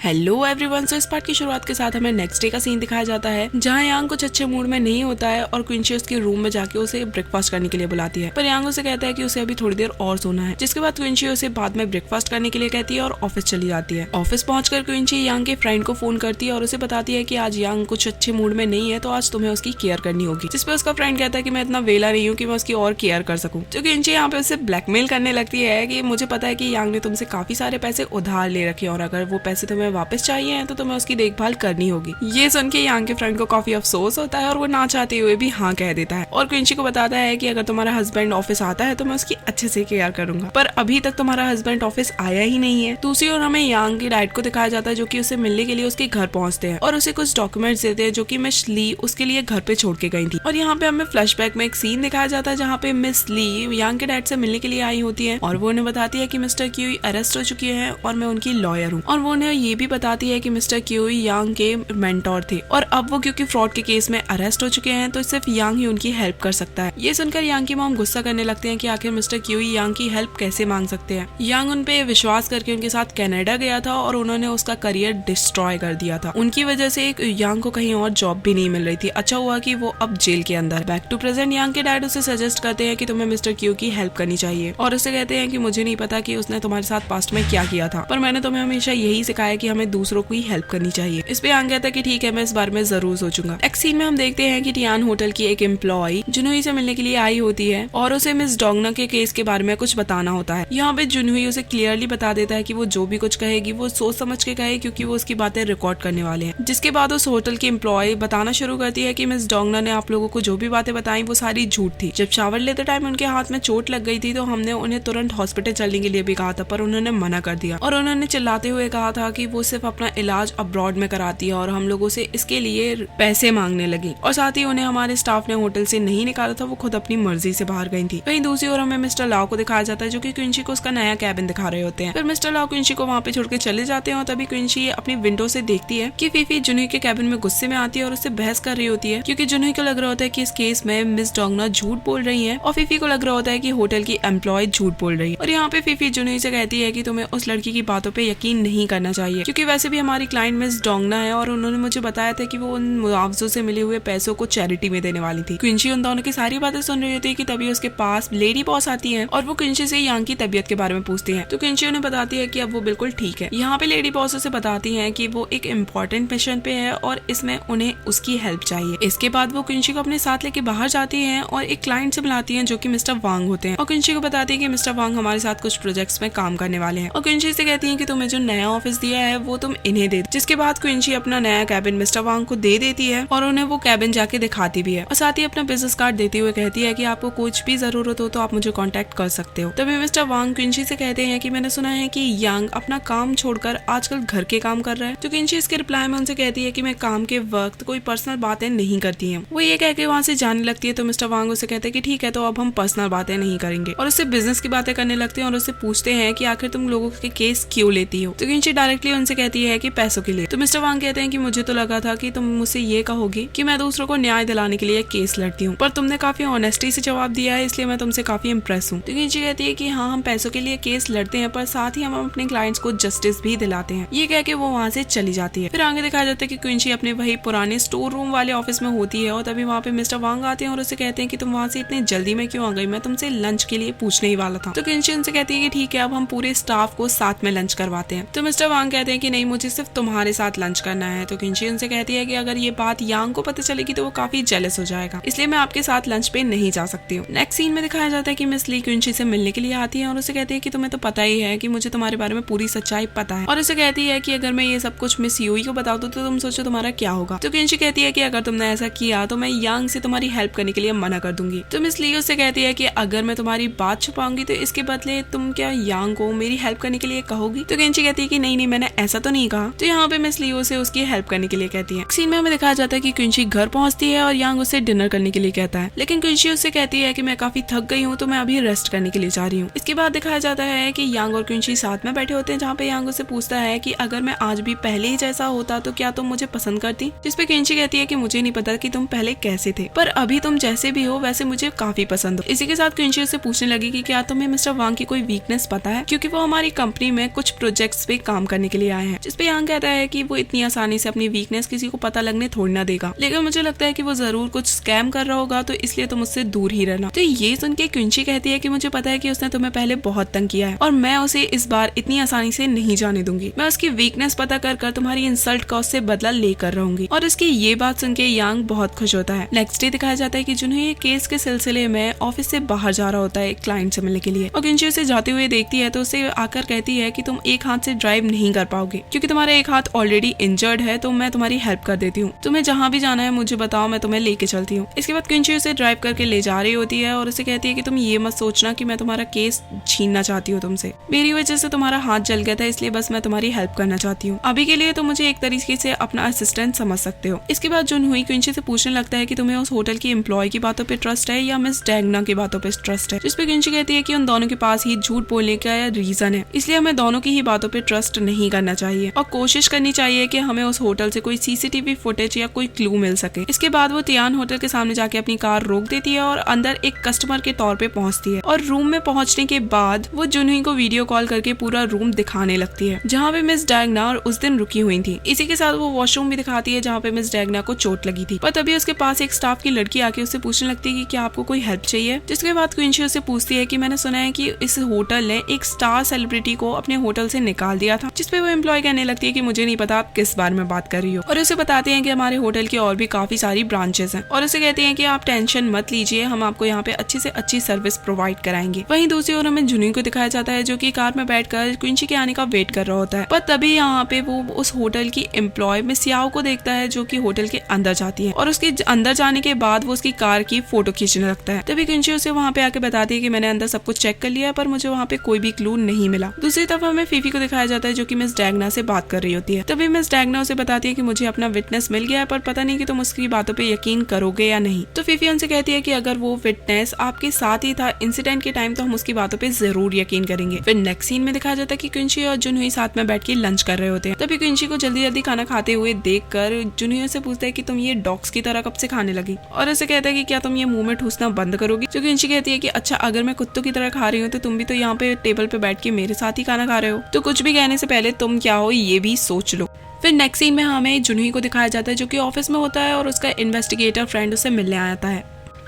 Hello everyone. सो इस part की शुरुआत के साथ हमें नेक्स्ट डे का सीन दिखाया जाता है जहाँ यांग कुछ अच्छे मूड में नहीं होता है और क्विंची उसके रूम में जाके उसे ब्रेकफास्ट करने के लिए बुलाती है, पर यांग उसे कहता है कि उसे अभी थोड़ी देर और सोना है। जिसके बाद क्विंची उसे बाद में ब्रेकफास्ट करने के लिए कहती है और ऑफिस चली जाती है। ऑफिस पहुंचकर क्विंची यांग के फ्रेंड को फोन करती है और उसे बताती है कि आज यांग कुछ अच्छे मूड में नहीं है तो आज तुम्हें उसकी केयर करनी होगी। जिसपे उसका फ्रेंड कहता है कि मैं इतना वेला नहीं हूँ कि मैं उसकी और केयर कर सकूँ। तो क्विंची यहाँ पे उसे ब्लैकमेल करने लगती है कि मुझे पता है कि यांग ने तुमसे काफी सारे पैसे उधार ले रखे और अगर वो पैसे तुम्हें वापस चाहिए तो तुम्हें उसकी देखभाल करनी होगी। ये सुन के यांग के फ्रेंड को काफी अफसोस होता है और वो ना चाहते हुए भी हाँ कह देता है और क्विंची को बताता है कि अगर तुम्हारा हस्बैंड ऑफिस आता है तो मैं उसकी अच्छे से केयर करूंगा, पर अभी तक तुम्हारा हस्बैंड ऑफिस आया ही नहीं है। दूसरी ओर हमें यांग की डैड को दिखाया जाता है जो कि उसे मिलने के लिए उसके घर पहुंचते हैं और उसे कुछ डॉक्यूमेंट्स देते हैं जो कि मिस ली उसके लिए घर पे छोड़ के गई थी। और यहाँ पे हमें फ्लैशबैक में एक सीन दिखाया जाता है जहाँ पे मिस ली यांग के डैड से मिलने के लिए आई होती है और वो उन्हें बताती है कि मिस्टर क्यूई अरेस्ट हो चुके हैं और मैं उनकी लॉयर हूँ। और वो उन्हें ये भी बताती है कि मिस्टर क्यूई यांग के मेंटोर थे और अब वो क्योंकि फ्रॉड के केस में अरेस्ट हो चुके हैं तो सिर्फ यांग ही उनकी हेल्प कर सकता है। ये सुनकर यांग की मॉम गुस्सा करने लगते हैं कि आखिर मिस्टर क्यूई यांग की हेल्प कैसे मांग सकते हैं। यांग उन पे विश्वास करके उनके साथ कनाडा गया था और उन्होंने उसका करियर डिस्ट्रॉय कर दिया था। उनकी वजह से यांग को कहीं और जॉब भी नहीं मिल रही थी। अच्छा हुआ कि वो अब जेल के अंदर। बैक टू प्रेजेंट यांग के डैड उसे सजेस्ट करते हैं कि तुम्हें मिस्टर क्यू की हेल्प करनी चाहिए और उसे कहते हैं कि मुझे नहीं पता कि उसने तुम्हारे साथ पास्ट में क्या किया था, पर मैंने तुम्हें हमेशा यही सिखाया कि हमें दूसरों को ही हेल्प करनी चाहिए। इस पे यांग कहता है कि ठीक है, मैं इस बारे में जरूर सोचूंगा। नेक्स्ट सीन में हम देखते हैं कि टियान होटल की एक एम्प्लॉय जुनहुई से मिलने के लिए आई होती है और उसे मिस डोंगना के केस के बारे में कुछ बताना होता है। यहाँ पे जुनहुई उसे क्लियरली बता देता है कि वो जो भी कुछ कहेगी वो सोच समझ के कहे क्योंकि वो उसकी बातें रिकॉर्ड करने वाले हैं। जिसके बाद उस होटल की एम्प्लॉय बताना शुरू करती है कि मिस डोंगना ने आप लोगों को जो भी बातें बताई वो सारी झूठ थी। जब शावर लेते टाइम उनके हाथ में चोट लग गई थी तो हमने उन्हें तुरंत हॉस्पिटल चलने के लिए भी कहा था, पर उन्होंने मना कर दिया और उन्होंने चिल्लाते हुए कहा था कि वो सिर्फ अपना इलाज अब्रॉड में कराती है और हम लोगों से इसके लिए पैसे मांगने लगी और साथ ही उन्हें हमारे स्टाफ ने होटल से नहीं निकाला था, वो खुद अपनी मर्जी से बाहर गई थी। वहीं दूसरी ओर हमें मिस्टर लाओ को दिखाया जाता है जो कि क्विंची को उसका नया कैबिन दिखा रहे होते हैं। फिर मिस्टर लाओ क्विंची को वहाँ पे छोड़ के चले जाते हैं और तभी क्विंची अपनी विंडो से देखती है कि फीफी जुनहुई के कैबिन में गुस्से में आती है और उससे बहस कर रही होती है क्योंकि जुनहुई को लग रहा होता है कि इस केस में मिस डोंगना झूठ बोल रही है और फीफी को लग रहा होता है कि होटल की एम्प्लॉय झूठ बोल रही है। और यहाँ पे फीफी जुनहुई से कहती है कि तुम्हें उस लड़की की बातों पे यकीन नहीं करना चाहिए क्योंकि वैसे भी हमारी क्लाइंट मिस डोंगना है और उन्होंने मुझे बताया था कि वो उन मुआवजों से मिले हुए पैसों को चैरिटी में देने वाली थी। क्विंची उन दोनों की सारी बातें सुन रही होती है कि तभी उसके पास लेडी बॉस आती है और वो क्विंची से यांग की तबीयत के बारे में पूछती है तो क्विंची उन्हें बताती है कि अब वो बिल्कुल ठीक है। यहाँ पे लेडी बॉस उसे बताती है कि वो एक इम्पोर्टेंट मिशन पे है और इसमें उन्हें उसकी हेल्प चाहिए। इसके बाद वो क्विंची को अपने साथ लेके बाहर जाती है और एक क्लाइंट से मिलाती है जो कि मिस्टर वांग होते हैं और क्विंची को बताती है कि मिस्टर वांग हमारे साथ कुछ प्रोजेक्ट्स में काम करने वाले हैं और क्विंची से कहती है कि तुम्हें जो नया ऑफिस दिया है वो तुम इन्हें दे। जिसके बाद क्विंची अपना नया कैबिन मिस्टर वांग को दे देती है और उन्हें वो कैबिन जाके दिखाती भी है और साथ ही अपना बिजनेस कार्ड देते हुए कहती है कि आपको कुछ भी जरूरत हो तो आप मुझे कांटेक्ट कर सकते हो। तभी मिस्टर वांग क्विंची से कहते हैं कि मैंने सुना है कि यांग अपना काम छोड़कर आजकल घर के काम कर रहा है। तो क्विंची इसके रिप्लाई में उनसे कहती है कि मैं काम के वक्त कोई पर्सनल बातें नहीं करती हूँ। वो ये कह के वहाँ से जाने लगती है तो मिस्टर वांग उसे कहते हैं कि ठीक है तो अब हम पर्सनल बातें नहीं करेंगे और उससे बिजनेस की बातें करने लगते हैं और उससे पूछते हैं कि आखिर तुम लोगों के केस क्यों लेती हो। तो क्विंची डायरेक्टली उनसे कहती है कि पैसों के लिए। तो मिस्टर वांग कहते हैं कि मुझे तो लगा था कि तुम मुझसे ये कहोगी कि मैं दूसरों को न्याय दिलाने के लिए केस लड़ती हूँ, पर तुमने काफी ऑनेस्टी से जवाब दिया है इसलिए मैं तुमसे काफी इम्प्रेस हूँ। तो क्विंची कहती है कि हाँ हम पैसों के लिए केस लड़ते हैं पर साथ ही हम अपने क्लाइंट्स को जस्टिस भी दिलाते हैं। ये कह के वो वहाँ से चली जाती है। फिर आगे दिखाया जाता है कि क्विंची अपने वही पुराने स्टोर रूम वाले ऑफिस में होती है और तभी वहाँ पे मिस्टर वांग आते हैं और उसे कहते हैं कि तुम वहाँ से इतनी जल्दी में क्यों आ गई, मैं तुमसे लंच के लिए पूछने ही वाला था। तो क्विंची उनसे कहती है कि ठीक है अब हम पूरे स्टाफ को साथ में लंच करवाते हैं। तो मिस्टर वांग कहते हैं कि नहीं मुझे सिर्फ तुम्हारे साथ लंच करना है। तो क्विंची उनसे कहती है कि अगर ये बात यांग को पता चलेगी तो वो काफी जेलस हो जाएगा, इसलिए मैं आपके साथ लंच पे नहीं जा सकती हूँ। नेक्स्ट सीन में दिखाया जाता है कि मिस ली क्विंची से मिलने के लिए आती है और उसे कहती है कि तुम्हें तो पता ही है कि मुझे तुम्हारे बारे में पूरी सच्चाई पता है और उसे कहती है कि अगर मैं ये सब कुछ मिस यूई को बता दूं तो तुम सोचो तुम्हारा क्या होगा। तो क्विंची कहती है कि अगर तुमने ऐसा किया तो मैं यांग से तुम्हारी हेल्प करने के लिए मना कर दूंगी। तो मिस ली उससे कहती है कि अगर मैं तुम्हारी बात छुपाऊंगी तो इसके बदले तुम क्या यांग को मेरी हेल्प करने के लिए कहोगी। तो क्विंची कहती है कि नहीं मैंने ऐसा तो नहीं कहा। तो यहाँ पे मिस ली उसे उसकी हेल्प करने के लिए कहती है। सीन में हमें दिखाया जाता है कि क्विंची घर पहुंचती है और यांग उसे डिनर करने के लिए कहता है, लेकिन क्विंची उससे कहती है कि मैं काफी थक गई हूँ तो मैं अभी रेस्ट करने के लिए जा रही हूँ। इसके बाद दिखाया जाता है कि यांग और क्विंची साथ में बैठे होते हैं जहाँ पे यांग उसे पूछता है कि अगर मैं आज भी पहले ही जैसा होता तो क्या तुम मुझे पसंद करती। जिसपे क्विंची कहती है कि मुझे नहीं पता कि तुम पहले कैसे थे, पर अभी तुम जैसे भी हो वैसे मुझे काफी पसंद हो। इसी के साथ क्विंची उससे पूछने लगी कि क्या तुम्हें मिस्टर वांग की कोई वीकनेस पता है, क्योंकि वो हमारी कंपनी में कुछ प्रोजेक्ट्स पे काम करने के लिए आए हैं। जिसपे यांग कहता है कि वो इतनी आसानी से अपनी वीकनेस किसी को पता लगने थोड़ी ना देगा, लेकिन मुझे लगता है कि वो जरूर कुछ स्कैम कर रहा होगा, तो इसलिए तुम उससे दूर ही रहना। तो ये सुन के क्विंची कहती है कि मुझे पता है कि उसने तुम्हें पहले बहुत तंग किया है और मैं उसे इस बार इतनी आसानी से नहीं जाने दूंगी। मैं उसकी वीकनेस पता कर तुम्हारी इंसल्ट का उससे बदला लेकर रहूंगी। और उसकी ये बात सुन के यांग बहुत खुश होता है। नेक्स्ट डे दिखाया जाता है कि जुनही केस के सिलसिले में ऑफिस से बाहर जा रहा होता है एक क्लाइंट से मिलने के लिए, और क्विंची उसे जाते हुए देखती है तो उसे आकर कहती है कि तुम एक हाथ से ड्राइव नहीं कर पाओगे क्योंकि तुम्हारा एक हाथ ऑलरेडी इंजर्ड है, तो मैं तुम्हारी हेल्प कर देती हूँ। तुम्हें जहाँ भी जाना है मुझे बताओ, मैं तुम्हें लेके चलती हूँ। इसके बाद क्विंची उसे ड्राइव करके ले जा रही होती है और उसे कहती है कि तुम ये मत सोचना कि मैं तुम्हारा केस छीनना चाहती हूँ तुमसे। मेरी वजह से तुम्हारा हाथ जल गया था, इसलिए बस मैं तुम्हारी हेल्प करना चाहती हूँ। अभी के लिए तो मुझे एक तरीके से अपना असिस्टेंट समझ सकते हो। इसके बाद जुनही क्विंची से पूछने लगता है कि तुम्हें उस होटल की एम्प्लॉय की बातों पे ट्रस्ट है या मिस डैगना की बातों पे ट्रस्ट है। जिसपे क्विंची कहती है कि उन दोनों के पास ही झूठ बोलने का रीजन है, इसलिए हमें दोनों की ही बातों पे ट्रस्ट नहीं करना चाहिए और कोशिश करनी चाहिए कि हमें उस होटल से कोई सीसीटीवी फुटेज या कोई क्लू मिल सके। इसके बाद वो तियान होटल के सामने जाके अपनी कार रोक देती है और अंदर एक कस्टमर के तौर पे पहुंचती है। और रूम में पहुंचने के बाद वो जुनही को वीडियो कॉल करके पूरा रूम दिखाने लगती है जहाँ पे मिस डैगना और उस दिन रुकी हुई थी। इसी के साथ वो वॉशरूम भी दिखाती है जहाँ पे मिस डैगना को चोट लगी थी। पर तभी उसके पास एक स्टाफ की लड़की आके उससे पूछने लगती है कि क्या आपको कोई हेल्प चाहिए। जिसके बाद क्विंची उससे पूछती है कि मैंने सुना है कि इस होटल ने एक स्टार सेलिब्रिटी को अपने होटल से निकाल दिया था। जिसपे वो एम्प्लॉय कहने लगती है कि मुझे नहीं पता आप किस बारे में बात कर रही हो, और उसे बताते हैं कि हमारे होटल की और भी काफी सारी ब्रांचेस हैं, और उसे कहते हैं कि आप टेंशन मत लीजिए, हम आपको यहाँ पे अच्छी से अच्छी सर्विस प्रोवाइड कराएंगे। वहीं दूसरी ओर हमें जुनही को दिखाया जाता है जो कि कार में बैठकर क्विंची के आने का वेट कर रहा होता है। पर तभी यहाँ पे वो उस होटल की एम्प्लॉय मिस याओ को देखता है जो कि होटल के अंदर जाती है, और उसके अंदर जाने के बाद वो उसकी कार की फोटो खींचने लगता है। तभी क्विंची उसे वहाँ पे आके बताती है कि मैंने अंदर सब कुछ चेक कर लिया पर मुझे वहाँ पे कोई भी क्लू नहीं मिला। दूसरी तरफ हमें फीफी को दिखाया जाता है जो कि मिस डैगना से बात कर रही होती है। तभी मिस डैगना उसे बताती है कि मुझे अपना विटनेस मिल गया है पर पता नहीं कि तुम उसकी बातों पे यकीन करोगे या नहीं। तो फीफी उनसे कहती है कि अगर वो विटनेस आपके साथ ही था इंसिडेंट के टाइम तो हम उसकी बातों पे जरूर यकीन करेंगे। फिर नेक्स्ट सीन में दिखाया जाता है कि क्विंची और जुनही साथ में बैठ के लंच कर रहे होते हैं। तभी क्विंची को जल्दी जल्दी खाना खाते हुए देखकर जुनही से पूछता है कि तुम ये डॉग्स की तरह कब से खाने लगी, और उसे कहता है कि क्या तुम ये मुंह में ठूसना बंद करोगी। जो क्विंची कहती है कि अच्छा अगर मैं कुत्तों की तरह खा रही हूँ तो तुम भी तो यहाँ पे टेबल पे बैठ के मेरे साथ ही खाना खा रहे हो, तो कुछ भी कहने से पहले तुम क्या हो ये भी सोच लो। फिर नेक्स्ट सीन में हमें जुनही को दिखाया जाता है जो कि ऑफिस में होता है और उसका इन्वेस्टिगेटर फ्रेंड उससे मिलने आता है,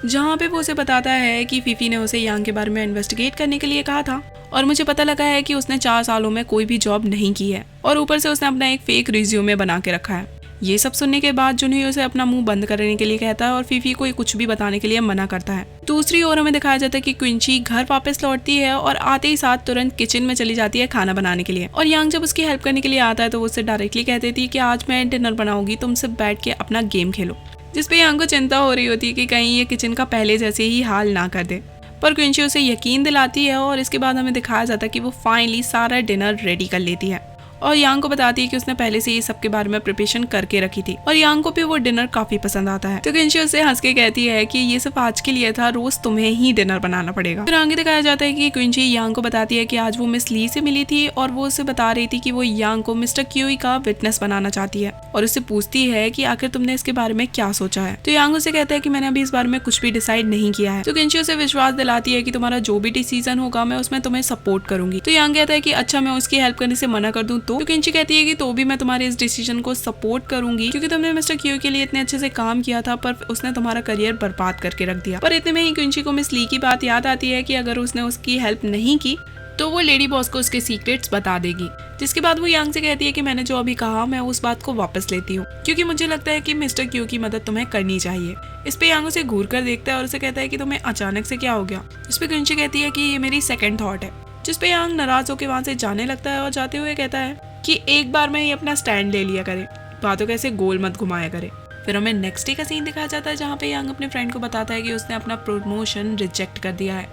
जहाँ पे वो उसे बताता है कि फीफी ने उसे यांग के बारे में इन्वेस्टिगेट करने के लिए कहा था और मुझे पता लगा है कि उसने 4 सालों में कोई भी जॉब नहीं की है और ऊपर से उसने अपना एक फेक रिज्यूमे बना के रखा है। ये सब सुनने के बाद जुनही उसे अपना मुंह बंद करने के लिए कहता है और फीफी को कुछ भी बताने के लिए मना करता है। दूसरी ओर हमें दिखाया जाता है कि क्विंची घर वापस लौटती है और आते ही साथ तुरंत किचन में चली जाती है खाना बनाने के लिए, और यांग जब उसकी हेल्प करने के लिए आता है तो वो उससे डायरेक्टली कह देती है कि आज मैं डिनर बनाऊंगी, तुम सब बैठ के अपना गेम खेलो। जिसपे यांग को चिंता हो रही होती है कि कहीं ये किचन का पहले जैसे ही हाल ना कर दे, पर क्विंची उसे यकीन दिलाती है और इसके बाद हमें दिखाया जाता है कि वो फाइनली सारा डिनर रेडी कर लेती है और यांग को बताती है कि उसने पहले से ये सब के बारे में प्रिपरेशन करके रखी थी और यांग को भी वो डिनर काफी पसंद आता है। तो क्विंची उसे हंस के कहती है कि ये सिर्फ आज के लिए था, रोज तुम्हें ही डिनर बनाना पड़ेगा। फिर आगे दिखाया जाता है कि क्विंची यांग को बताती है कि आज वो मिस ली से मिली थी और वो उसे बता रही थी कि वो यांग को मिस्टर क्यूई का विटनेस बनाना चाहती है और उससे पूछती है कि आखिर तुमने इसके बारे में क्या सोचा है। तो यांग उसे कहता है कि मैंने अभी इस बारे में कुछ भी डिसाइड नहीं किया है। तो क्विंची उसे विश्वास दिलाती है कि तुम्हारा जो भी डिसीजन होगा मैं उसमें तुम्हें सपोर्ट करूंगी। तो यांग कहता है कि अच्छा मैं उसकी हेल्प करने से मना कर दूं तो क्विंची कहती है कि तो भी मैं तुम्हारे इस डिसीजन को सपोर्ट करूंगी क्योंकि तुमने मिस्टर क्यू के लिए इतने अच्छे से काम किया था पर उसने तुम्हारा करियर बर्बाद करके रख दिया। पर इतने में ही क्विंची को मिस ली की बात याद आती है कि अगर उसने उसकी हेल्प नहीं की तो वो लेडी बॉस को उसके सीक्रेट्स बता देगी। जिसके बाद वो यांग से कहती है कि मैंने जो अभी कहा मैं उस बात को वापस लेती हूँ क्योंकि मुझे लगता है कि मिस्टर क्यू की मदद तुम्हें करनी चाहिए। इस पे यांग उसे घूर कर देखता है और उसे कहता है कि तुम्हें अचानक से क्या हो गया। इस पे क्विंची कहती है कि ये मेरी सेकंड थॉट है। जिसपे यांग नाराज होकर वहां से जाने लगता है और जाते हुए कहता है कि एक बार में ही अपना स्टैंड ले लिया करे, बातों कैसे गोल मत घुमाया करे। फिर हमें नेक्स्ट डे का सीन दिखाया जाता है जहाँ पे यांग अपने फ्रेंड को बताता है कि उसने अपना प्रमोशन रिजेक्ट कर दिया है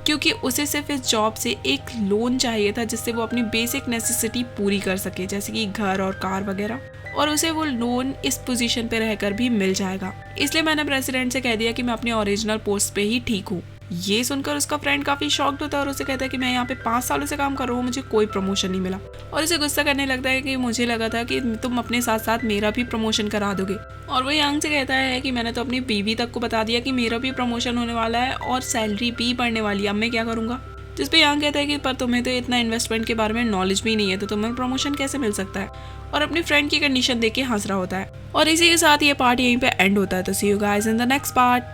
क्योंकि उसे सिर्फ इस जॉब से एक लोन चाहिए था जिससे वो अपनी बेसिक नेसेसिटी पूरी कर सके जैसे कि घर और कार वगैरह, और उसे वो लोन इस पोजीशन पे रहकर भी मिल जाएगा। इसलिए मैंने प्रेसिडेंट से कह दिया कि मैं अपनी ओरिजिनल पोस्ट पे ही ठीक हूँ। ये सुनकर उसका फ्रेंड काफी शॉक्ड होता है और उसे कहता है कि मैं यहाँ पे 5 सालों से काम कर रहा हूँ, मुझे कोई प्रमोशन नहीं मिला, और उसे गुस्सा करने लगता है कि मुझे लगा था कि तुम अपने साथ साथ मेरा भी प्रमोशन करा दोगे। और वो यांग से कहता है कि मैंने तो अपनी बीवी तक को बता दिया कि मेरा भी प्रमोशन होने वाला है और सैलरी भी बढ़ने वाली है, अब मैं क्या करूंगा। जिसपे यांग कहता है कि पर तुम्हें तो इतना इन्वेस्टमेंट के बारे में नॉलेज भी नहीं है, तो तुम्हें प्रमोशन कैसे मिल सकता है, और अपनी फ्रेंड की कंडीशन देख के हंस रहा होता है। और इसी के साथ ये पार्ट यहीं पे एंड होता है। तो see you guys in the next part.